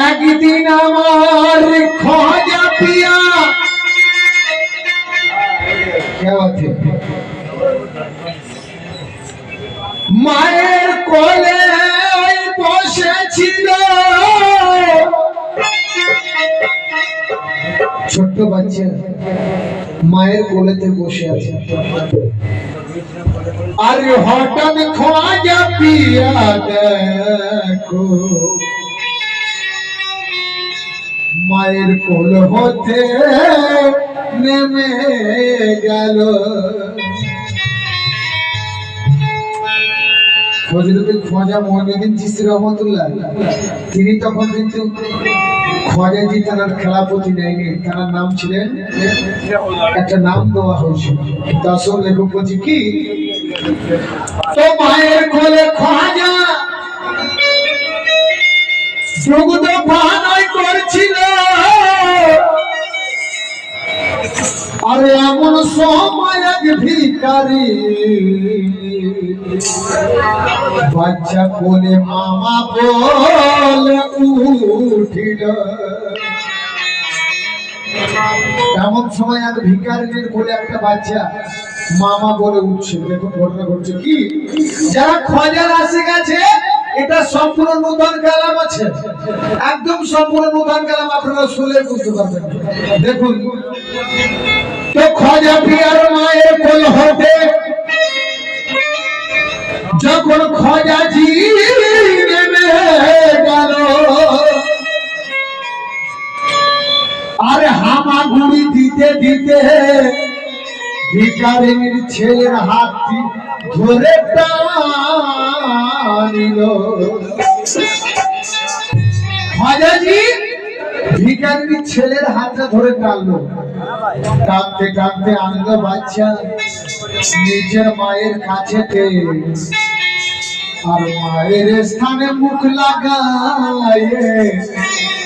একদিন আমার খোঁজা পিয়া মায়ের কোলে বসেছিল। ছোট্ট বাচ্চা মায়ের কোলেতে বসে আছে, আর হঠাৎ খোঁজা পিয়া দেখো মায়ের কোল হতে নেমে গেল। ফজলুদ্দিন খ্বাজা মঈনুদ্দিন চিশতি রহমাতুল্লাহ তিনি তখন কিন্তু খ্বাজাজি তার খেলাপতি নেয়নি, তার নাম ছিলেন, একটা নাম দেওয়া হয়েছিল। দর্শক লেখক বলছি কি, তো মায়ের কোলে খ্বাজা দুগ্ধ পান করছিল। আর এমন সময় এক ভিখারি বাচ্চা কোলে মামা বলে উঠিল। এমন সময় এক ভিখারির কোলে একটা বাচ্চা মামা বলে উঠছে। দেখুন ঘটনা ঘটছে কি, যারা খোঁজার আসে গেছে এটা সম্পূর্ণ নূতন কালাম আছে, একদম সম্পূর্ণ নূতন কালাম, আপনারা শুনলে বুঝতে পারবেন। দেখুন, তো খোঁজা পিয়ার মায়ের কোল হতে যখন খোঁজাজি নেমে গেল, আর হামাগুড়ি দিতে দিতে ভিখারির ছেলের হাতটি ধরে টানিল। খোঁজাজি ভিখারির ছেলের হাতটা ধরে টানলো, টানতে টানতে আনলো বাচ্চা নিজের মায়ের কাছেতে। আর মায়ের স্থানে মুখ লাগায়ে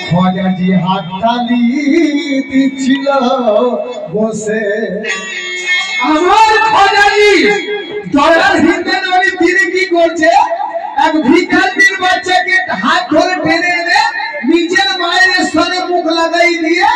খোঁজাজি হাততালি দিচ্ছিল বসে। আমার খোঁজাজি দয়ার হিন্দে নদী তিনি কি করছে, এক ভিখারির বাচ্চাকে হাত ধরে টেনে এনে নিজের মায়ের স্থানে মুখ লাগাই দিয়ে